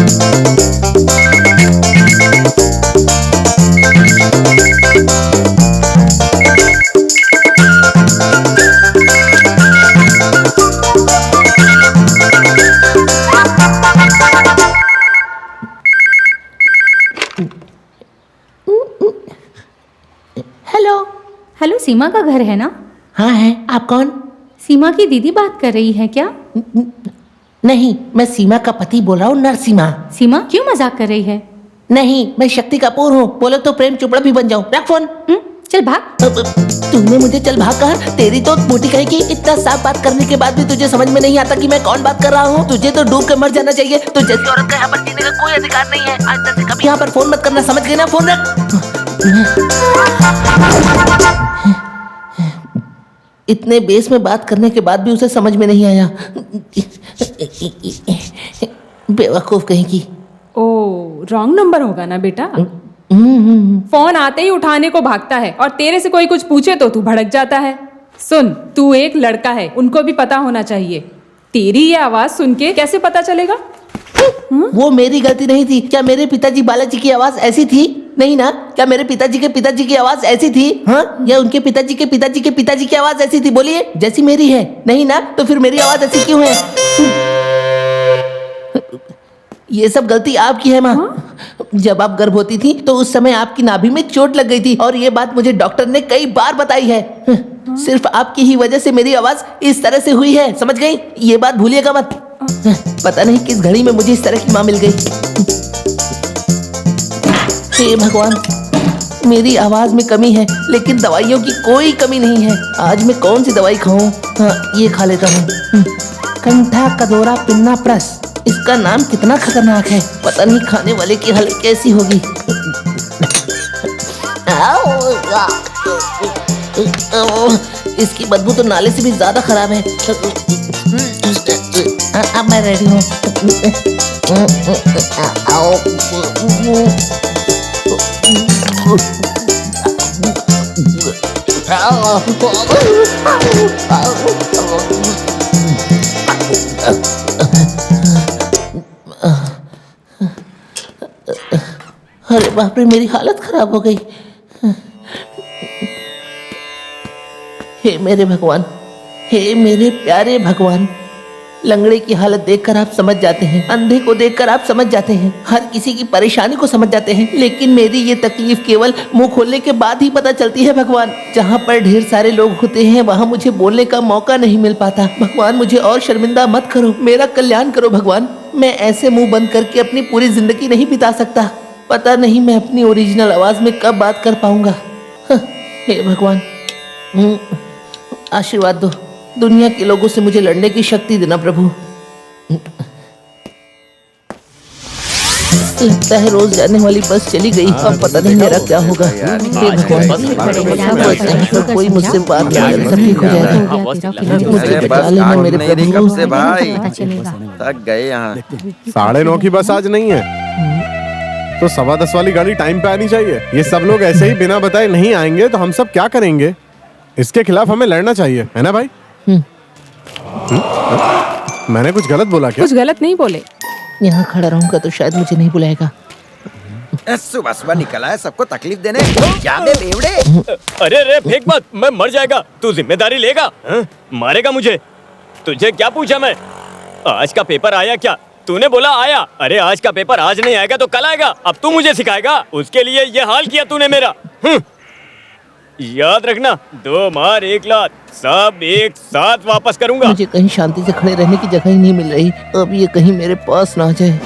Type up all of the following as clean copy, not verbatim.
Hello. Hello, सीमा का घर है ना? हाँ है। आप कौन? सीमा की दीदी बात कर रही है क्या? नहीं, मैं सीमा का पति बोल रहा हूँ, नरसीमा। सीमा क्यों मजाक कर रही है? नहीं, मैं शक्ति कपूर हूँ। बोलो तो प्रेम चोपड़ा भी बन जाऊँ। रख फोन। चल भाग। तूने मुझे चल भाग कहा? तेरी तो मोटी कहेगी। इतना साफ बात करने के बाद भी तुझे समझ में नहीं आता कि मैं कौन बात कर रहा हूँ? तुझे तो डूब के मर जाना चाहिए। तो जैसी औरत का यहाँ पर जीने का कोई अधिकार नहीं है। आज तक कभी यहाँ पर फोन मत करना, समझ गए ना? फोन रख। इतने बेस में बात करने के बाद भी उसे समझ में नहीं आया। बेवकूफ कहीं की। ओ, रॉन्ग नंबर होगा ना बेटा। फोन आते ही उठाने को भागता है और तेरे से कोई कुछ पूछे तो तू भड़क जाता है। सुन, तू एक लड़का है, उनको भी पता होना चाहिए। तेरी ये आवाज सुन के कैसे पता चलेगा? वो मेरी गलती नहीं थी। क्या मेरे पिताजी बालाजी की आवाज ऐसी थी? नहीं ना। क्या मेरे पिताजी के पिताजी की आवाज ऐसी थी? हाँ, या उनके पिताजी के पिताजी के पिताजी की आवाज ऐसी थी? बोलिए, जैसी मेरी है। नहीं ना, तो फिर मेरी आवाज ऐसी क्यों है? ये सब गलती आपकी है माँ। जब आप गर्भवती थी तो उस समय आपकी नाभि में चोट लग गई थी और ये बात मुझे डॉक्टर ने कई बार बताई है। सिर्फ आपकी ही वजह से मेरी आवाज इस तरह से हुई है, समझ गई? ये बात भूलिएगा मत। पता नहीं किस घड़ी में मुझे इस तरह की माँ मिल गई। हे भगवान, मेरी आवाज में कमी है लेकिन दवाइयों की कोई कमी नहीं है। आज मैं कौन सी दवाई खाऊं? हाँ, ये खा लेता हूँ। कंठा कदोरा पिन्ना प्रस। इसका नाम कितना खतरनाक है। पता नहीं खाने वाले की हालत कैसी होगी। इसकी बदबू तो नाले से भी ज्यादा खराब है। अब मैं रेडी हूँ। अरे बाप रे, मेरी हालत खराब हो गई। हे मेरे भगवान, हे मेरे प्यारे भगवान। लंगड़े की हालत देखकर आप समझ जाते हैं, अंधे को देखकर आप समझ जाते हैं, हर किसी की परेशानी को समझ जाते हैं, लेकिन मेरी ये तकलीफ केवल मुंह खोलने के बाद ही पता चलती है। भगवान, जहाँ पर ढेर सारे लोग होते हैं वहाँ मुझे बोलने का मौका नहीं मिल पाता। भगवान, मुझे और शर्मिंदा मत करो, मेरा कल्याण करो। भगवान, मैं ऐसे मुंह बंद करके अपनी पूरी जिंदगी नहीं बिता सकता। पता नहीं मैं अपनी ओरिजिनल आवाज में कब बात कर पाऊंगा। हे भगवान, आशीर्वाद दो। दुनिया के लोगों से मुझे लड़ने की शक्ति देना प्रभु। लगता है रोज जाने वाली बस चली गई। अब पता नहीं मेरा क्या होगा। हे भगवान, कोई मुझसे बात नहीं कर, सब ठीक हो जाएगा। मुझे बचा लेना मेरे प्रभु। से भाई थक गए यहाँ। 9:30 की बस आज नहीं है तो 10:15 वाली गाड़ी टाइम पे आनी चाहिए। ये सब लोग ऐसे ही बिना बताए नहीं आएंगे तो हम सब क्या करेंगे? इसके खिलाफ हमें लड़ना चाहिए, है ना भाई? मैंने कुछ गलत बोला क्या? कुछ गलत नहीं बोले। यहाँ खड़ा रहूंगा तो शायद मुझे नहीं बुलाएगा। सुबह सुबह निकला है सबको तकलीफ देने। क्या दे बेवड़े? अरे रे फेंक मत, मैं मर जाएगा। तू जिम्मेदारी लेगा? मारेगा मुझे? तुझे क्या पूछा मैं? आज का पेपर आया क्या? तूने बोला आया। अरे आज का पेपर आज नहीं आएगा तो कल आएगा। अब तू मुझे सिखाएगा? उसके लिए ये हाल किया तूने मेरा। याद रखना, 2 मार 1 लात, सब एक साथ वापस करूंगा। मुझे कहीं शांति से खड़े रहने की जगह ही नहीं मिल रही। अब ये कहीं मेरे पास ना आ जाए।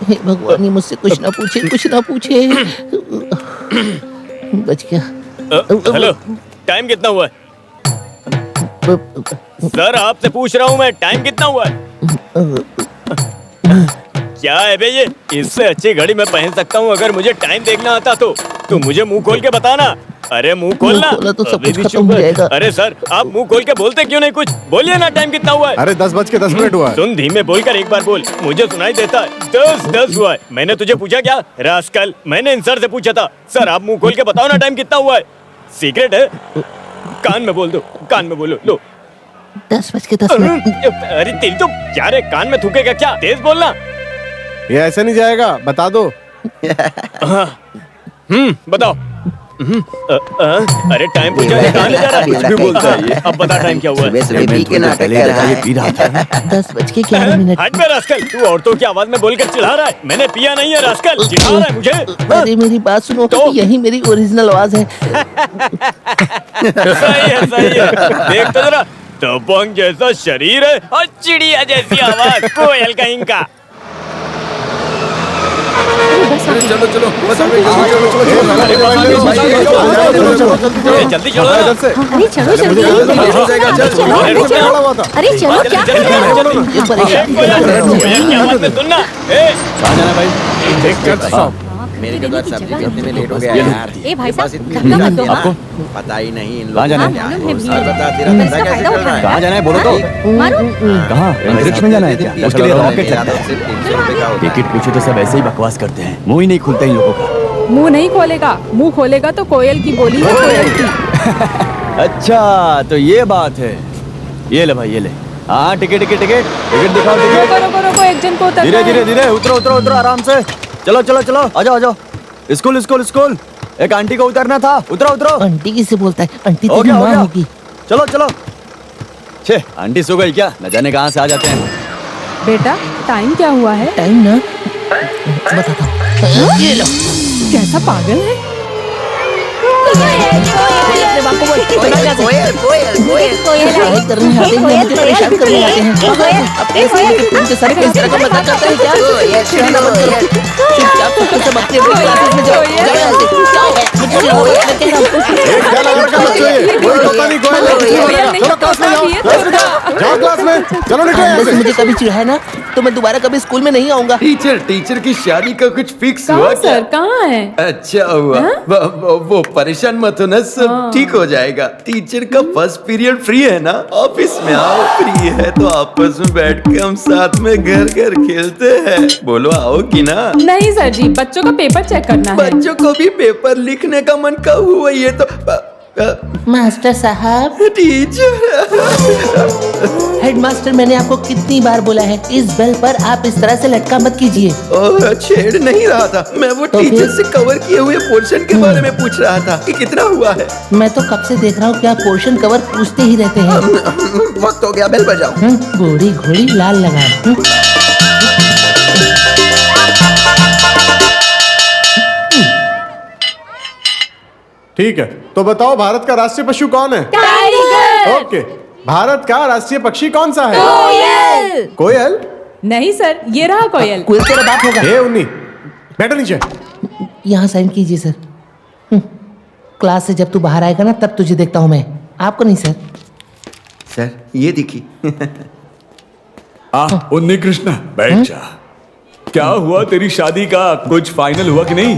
हे भगवान, ये मुझसे कुछ ना पूछे, कुछ ना पूछे। बच गया। हेलो, टाइम कितना हुआ है? सर आपसे पूछ रहा हूँ मैं, टाइम कितना हुआ है? क्या है बे ये? इससे अच्छी घड़ी मैं पहन सकता हूँ अगर मुझे टाइम देखना आता तो। तू मुझे मुंह खोल के बताना। अरे मुंह खोलना। तो सब कुछ खत्म हो जाएगा। अरे सर, आप मुंह खोल के बोलते क्यों नहीं कुछ? बोलिए ना, टाइम कितना हुआ है? अरे 10:10 हुआ है। सुन, धीमे बोलकर एक बार बोल, मुझे सुनाई देता है। 10 हुआ है। मैंने तुझे पूछा क्या? रास्कल, मैंने इन सर से पूछा था। सर आप मुंह खोल के बताओ ना टाइम कितना हुआ है। सीक्रेट है? कान में बोल दो, कान में बोलो। लो 10:10 अरे तेरी तो क्या रे, कान में थूकेगा क्या? तेज बोलना। ये ऐसे नहीं जाएगा, बता दो। बताओ। अरे टाइम पूछा है, कहाँ ले जा रहा है? कुछ भी बोलता है ये। अब बता टाइम क्या हुआ है? सुबह सुबह पी के नाटक कर रहा है। 10:11 हट बे रास्कल, तू औरतों की आवाज में बोलकर चिढ़ा रहा है। मैंने पिया नहीं है रास्कल, चिढ़ा रहा है मुझे। अरे मेरी बात सुनो, तो? यही मेरी ओरिजिनल आवाज है। सही है, सही है। देख तो जरा, दबंग जैसा शरीर है और चिड़िया जैसी आवाज, कोयल कहीं का। चलो चलो बस जल्दी चलो। अरे चलो जल्दी। अरे चलो, क्या कर रहे हो? ये परेशान कोयल की आवाज में सुनना। मेरे के द्वार सब्जी बेचने में लेट हो गया ये लो। यार। ए भाई बस साहब, इतनी धक्का मत दो। आपको पता ही नहीं इन कहाँ लोगों जाना को है? क्या है। मालूम है और भी। बता तेरा धंधा कैसे चल रहा है? कहाँ जाना है बोलो तो। मारो। कहाँ? अंतरिक्ष में जाना है क्या? उसके लिए रॉकेट मेरा लगता तो है। सिर्फ 300 रुपए का होता है। टिकट पूछे तो सब ऐसे ही बकवास करते हैं, मुंह ही नहीं खुलता इन लोगों का। मुंह नहीं खोलेगा, मुंह खोलेगा तो कोयल की बोली है, कोयल की। अच्छा तो ये बात है। ये ले भाई, ये ले। हाँ टिकट टिकट टिकट टिकट दिखाओ, रोको टिकट। रोको रोको, एक जन को उतरना धीरे है। धीरे धीरे, उतरो उतरो उतरो आराम से। चलो चलो चलो, आ जाओ आ जाओ। स्कूल स्कूल स्कूल, एक आंटी को उतरना था, उतरो उतरो। आंटी किससे बोलता है? आंटी हो तेरी गया हो माँ गया। होगी। चलो चलो। छे, आंटी सो गई क्या? न जाने कहाँ से आ जाते हैं। बेटा टाइम क्या हुआ है? टाइम ना बताता हूँ। ये लो। कैसा पागल है? अपने बाप को बोल, इतना कैसे? कोयल कोयल कोयल पढ़ाई करने आते हैं, मुझे परेशान करने आते हैं। अपने स्कूल के पूरे सारे इस तरह का मजाक करते हैं क्या? चिढ़ाना बंद करो। चुपचाप सब अपने अपने क्लासेस में जाओ। जाओ यहाँ से। जाओ। मुझे चिढ़ाओ, मैं कह रहा हूँ। क्या लगा रखा बच्चों ये? कोई पता नहीं, कोई नहीं, कुछ नहीं कोयल बनेगा। नहीं, चलो क्लास में जाओ, ये क्लास में जाओ, जाओ क्लास में। चलो निकलो यहाँ अंदर से से। मुझे कभी चिढ़ाया ना तो मैं दोबारा कभी स्कूल में नहीं आऊंगा। टीचर की शादी का कुछ फिक्स हुआ कहाँ क्या? सर, कहाँ है? अच्छा हुआ। वो परेशान मत होना, सब ठीक हो जाएगा। टीचर का फर्स्ट पीरियड फ्री है ना, ऑफिस में आओ। फ्री है तो आपस में बैठ के हम साथ में घर घर खेलते हैं। बोलो आओ कि ना? नहीं सर जी, बच्चों का पेपर चेक करना है। बच्चों को भी पेपर लिखने का मन कब हुआ? ये तो मास्टर साहब, टीचर हेडमास्टर, मैंने आपको कितनी बार बोला है इस बेल पर आप इस तरह से लटका मत कीजिए। ओह, छेड़ नहीं रहा था मैं, वो तो टीचर फिर? से कवर किए हुए पोर्शन के बारे में पूछ रहा था कि कितना हुआ है। मैं तो कब से देख रहा हूँ कि आप पोर्शन कवर पूछते ही रहते हैं। वक्त हो गया, बेल बजाओ। घोड़ी घोड़ी लाल लगाम। ठीक है, तो बताओ भारत का राष्ट्रीय पशु कौन है? ओके, भारत का राष्ट्रीय पक्षी कौन सा है? कोयल। कोयल? नहीं सर, ये रहा कोयल। कोयल तेरा बाप होगा। हे उन्नी, बैठो नीचे। यहाँ साइन कीजिए सर। क्लास से जब तू बाहर आएगा ना तब तुझे देखता हूँ मैं, आपको नहीं सर। सर ये दिखी। उन्नी कृष्णा बैठ जा। क्या हुआ, तेरी शादी का कुछ फाइनल हुआ कि नहीं?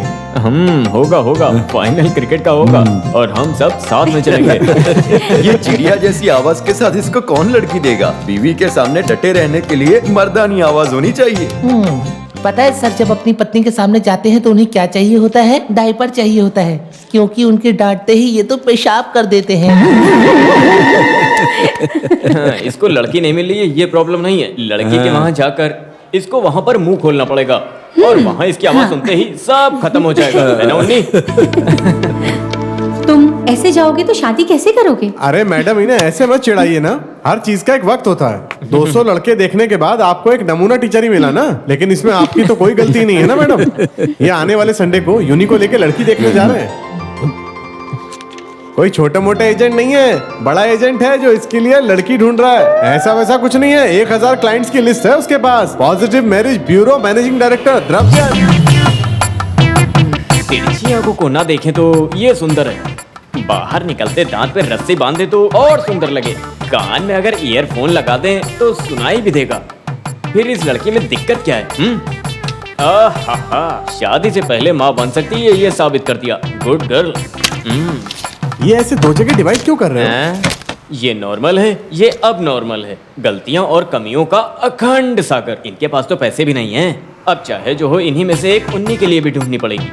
होगा होगा, फाइनल क्रिकेट का होगा और हम सब साथ में चलेंगे। ये चिड़िया जैसी आवाज के साथ इसको कौन लड़की देगा? बीवी के सामने डटे रहने के लिए मर्दानी आवाज होनी चाहिए। पता है सर, जब अपनी पत्नी के सामने जाते हैं तो उन्हें क्या चाहिए होता है? डायपर चाहिए होता है, क्योंकि उनके डांटते ही ये तो पेशाब कर देते हैं। इसको लड़की नहीं मिल रही है, ये प्रॉब्लम नहीं है। लड़की के वहाँ जाकर इसको वहाँ पर मुंह खोलना पड़ेगा और वहाँ इसकी आवाज सुनते ही सब खत्म हो जाएगा, है ना उन्नी? तुम ऐसे जाओगे तो शादी कैसे करोगे? अरे मैडम, इन्हें ऐसे मत चिढ़ाइए ना, हर चीज का एक वक्त होता है। 200 लड़के देखने के बाद आपको एक नमूना टीचर ही मिला ना, लेकिन इसमें आपकी तो कोई गलती नहीं है ना मैडम। ये आने वाले संडे को यूनी को लेके लड़की देखने जा रहे हैं। कोई छोटा मोटा एजेंट नहीं है, बड़ा एजेंट है जो इसके लिए लड़की ढूंढ रहा है। ऐसा वैसा कुछ नहीं है, 1000 क्लाइंट्स की लिस्ट है उसके पास। Positive marriage bureau managing director Dravya. तिरछी आंखों को ना देखें तो ये सुंदर है, बाहर निकलते दांत पे रस्सी बांधे तो और सुंदर लगे, कान में अगर ईयरफोन लगा दें तो सुनाई भी देगा। फिर इस लड़की में दिक्कत क्या है? शादी से पहले माँ बन सकती है, ये साबित कर दिया। Good girl. ये ऐसे दो जगह डिवाइड क्यों कर रहे हो? ये नॉर्मल है, ये अब नॉर्मल है। गलतियों और कमियों का अखंड सागर। इनके पास तो पैसे भी नहीं हैं। अब चाहे जो हो, इन्हीं में से एक उन्नी के लिए भी ढूंढनी पड़ेगी।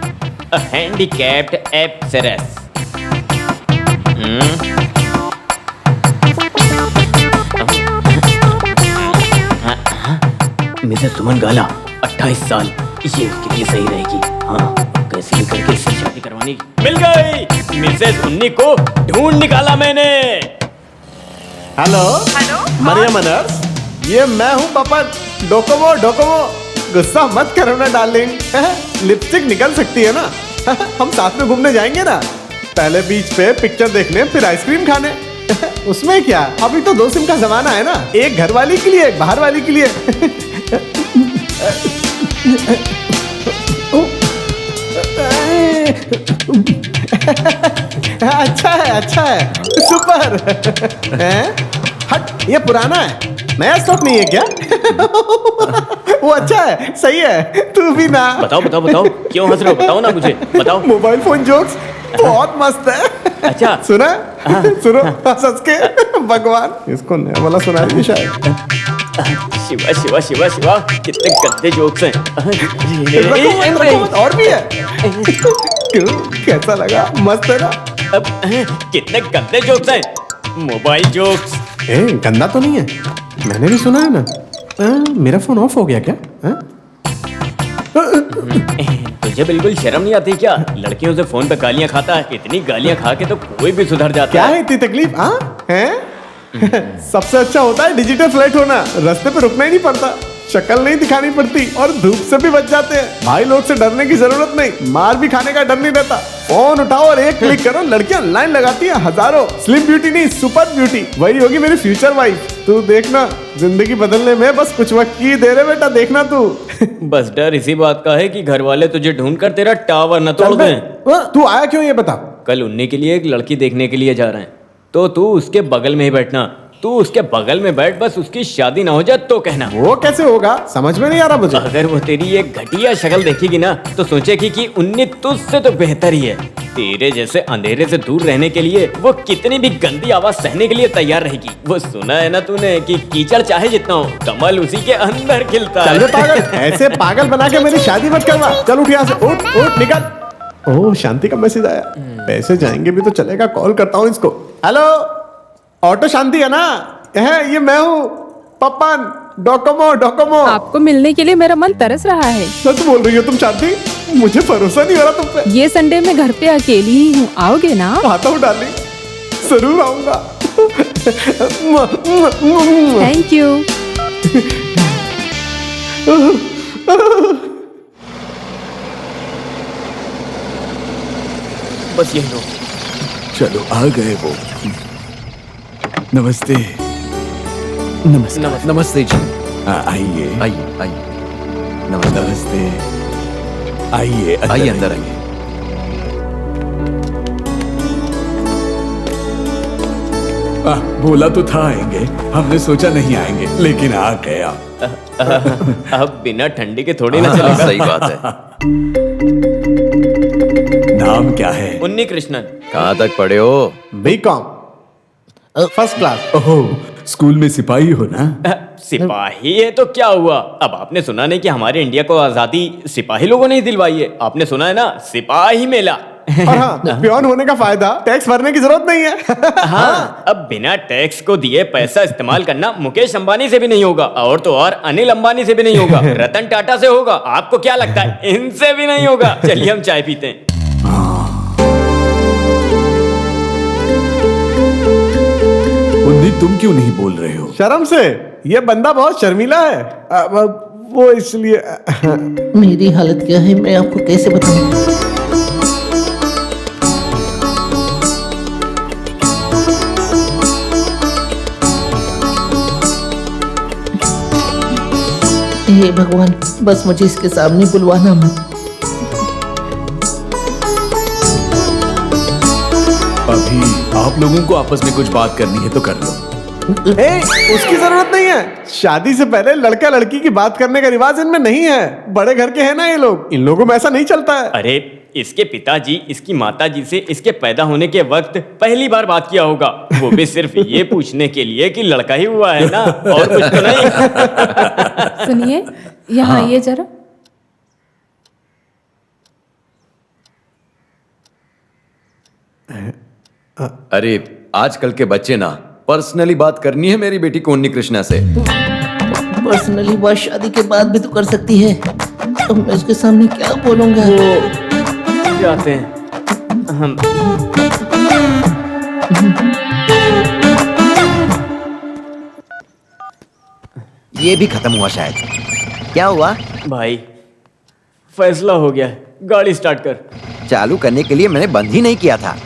अ हैंडीकैप्ड एप्सरेस। मिसेस सुमन गाला 28 साल, ये उसके लिए सही रहेगी। हाँ, कैसे भी करके इससे शादी करवानी। मिल गई मिसेस उन्नी को ढूंढ निकाला मैंने। हेलो मरियम अनस, ये मैं हूँ पपन। डोकोमो डोकोमो, गुस्सा मत करो ना डार्लिंग। लिपस्टिक निकल सकती है ना। हम साथ में घूमने जाएंगे ना, पहले बीच पे पिक्चर देखने, फिर आइसक्रीम खाने। उसमें क्या, अभी तो 2 सिम का जमाना है ना, एक घर वाली के लिए, एक बाहर वाली के लिए। अच्छा है सुपर। हट, ये पुराना है, नया स्टॉक नहीं है क्या? वो अच्छा है, सही है। तू भी ना बताओ बताओ बताओ, क्यों हंस रहे हो? बताओ ना मुझे, बताओ। मोबाइल फोन जोक्स बहुत मस्त है। अच्छा सुना? सुनो हंस के। भगवान, इसको नया वाला सुना रही है शायद। शिवा शिवा शिवा शिवा, कितने गंदे जोक्स हैं। रखो मत, और भी है। क्यों, कैसा लगा? मस्त है ना? अब कितने गंदे जोक्स हैं, मोबाइल जोक्स। गंदा तो नहीं है, मैंने भी सुना है ना। मेरा फोन ऑफ हो गया क्या? तुझे बिल्कुल शर्म नहीं आती क्या? लड़कियों से फोन पे गालियां खाता है। इतनी गालियां खा के तो कोई भी सुधर जाता क्या है इतनी तकलीफ? हैं? सबसे अच्छा होता है डिजिटल फ्लैट होना, रास्ते पे रुकना ही नहीं पड़ता, शक्ल नहीं दिखानी पड़ती और धूप से भी बच जाते हैं। भाई लोग से डरने की जरूरत नहीं, मार भी खाने का डर नहीं रहता। फोन उठाओ और एक क्लिक करो, लड़कियां लाइन लगाती हैं हजारों। स्लिम ब्यूटी नहीं, सुपर ब्यूटी, वही होगी मेरी फ्यूचर वाइफ। तू देखना, जिंदगी बदलने में बस कुछ वक्त की देर है बेटा, देखना तू। बस डर इसी बात का है कि घर वाले तुझे ढूंढ कर तेरा टावर न तोड़ दें। तू आया क्यों ये बता? कल उन्नी के लिए एक लड़की देखने के लिए जा रहे हैं, तो तू उसके बगल में ही बैठना। तू उसके बगल में बैठ, बस उसकी शादी ना हो जाए तो कहना। वो कैसे होगा, समझ में नहीं आ रहा मुझे। अगर वो तेरी ये घटिया शक्ल देखेगी ना, तो सोचेगी कि उन्नी तुझसे तो बेहतर ही है। तेरे जैसे अंधेरे से दूर रहने के लिए वो कितनी भी गंदी आवाज सहने के लिए तैयार रहेगी। वो सुना है ना तूने कि कीचड़ चाहे जितना हो, कमल उसी के अंदर खिलता है। चल पागल, ऐसे पागल बना के मेरी शादी मत करवा। चल उठ यहाँ से, उठ उठ निकल। ओह, शांति का मैसेज आया। पैसे जाएंगे भी तो चलेगा, कॉल करता हूँ इसको। हेलो, ऑटो शांति है ना? ये मैं हूँ पपन, डोकोमो डोकोमो। आपको मिलने के लिए मेरा मन तरस रहा है। सच बोल रही हो तुम शांति? मुझे भरोसा नहीं हो रहा तुम पे। ये संडे में घर पे अकेली ही हूँ, आओगे ना? आता हूँ डार्लिंग, जरूर आऊंगा। Thank you. बस यही लो। चलो आ गए वो। नमस्ते। नमस्ते जी। आइए आइए आइए। नमस्ते। आइए आइए अंदर आइए। बोला तो था आएंगे, हमने सोचा नहीं आएंगे, लेकिन आ गया। अब बिना ठंडी के थोड़ी ना चलेगा। सही बात है। नाम क्या है? उन्नी कृष्णन। कहाँ तक पढ़े हो? BCom first class. Oh, school में सिपाही हो ना? सिपाही है तो क्या हुआ? अब आपने सुना नहीं कि हमारे इंडिया को आजादी सिपाही लोगों ने ही दिलवाई है? आपने सुना है ना, सिपाही मेला। और हाँ, पियोन होने का फायदा, टैक्स भरने की जरूरत नहीं है। हाँ, अब बिना टैक्स को दिए पैसा इस्तेमाल करना मुकेश अंबानी से भी नहीं होगा, और तो और अनिल अंबानी से भी नहीं होगा, रतन टाटा से होगा। आपको क्या लगता है, इनसे भी नहीं होगा? चलिए हम चाय पीते हैं। उन्नी, तुम क्यों नहीं बोल रहे हो? शर्म से, ये बंदा बहुत शर्मीला है। वो इसलिए। मेरी हालत क्या है मैं आपको कैसे बताऊं? हे भगवान, बस मुझे इसके सामने बुलवाना मत। अभी आप लोगों को आपस में कुछ बात करनी है तो कर लो। उसकी जरूरत नहीं है। शादी से पहले लड़का लड़की की बात करने का रिवाज इनमें नहीं है। बड़े घर के हैं ना ये लोग, इन लोगों में ऐसा नहीं चलता है। अरे इसके पिताजी इसकी माताजी से इसके पैदा होने के वक्त पहली बार बात किया होगा, वो भी सिर्फ ये पूछने के लिए कि लड़का ही हुआ है ना, और कुछ तो नहीं। सुनिए, यहाँ आइए जरा। अरे आजकल के बच्चे ना, पर्सनली बात करनी है मेरी बेटी को उन्नी कृष्णा से। पर्सनली बात शादी के बाद भी तो कर सकती है, तो मैं उसके सामने क्या बोलूंगा? जाते हैं हम। ये भी खत्म हुआ शायद। क्या हुआ? भाई फैसला हो गया है, गाड़ी स्टार्ट कर। चालू करने के लिए मैंने बंद ही नहीं किया था।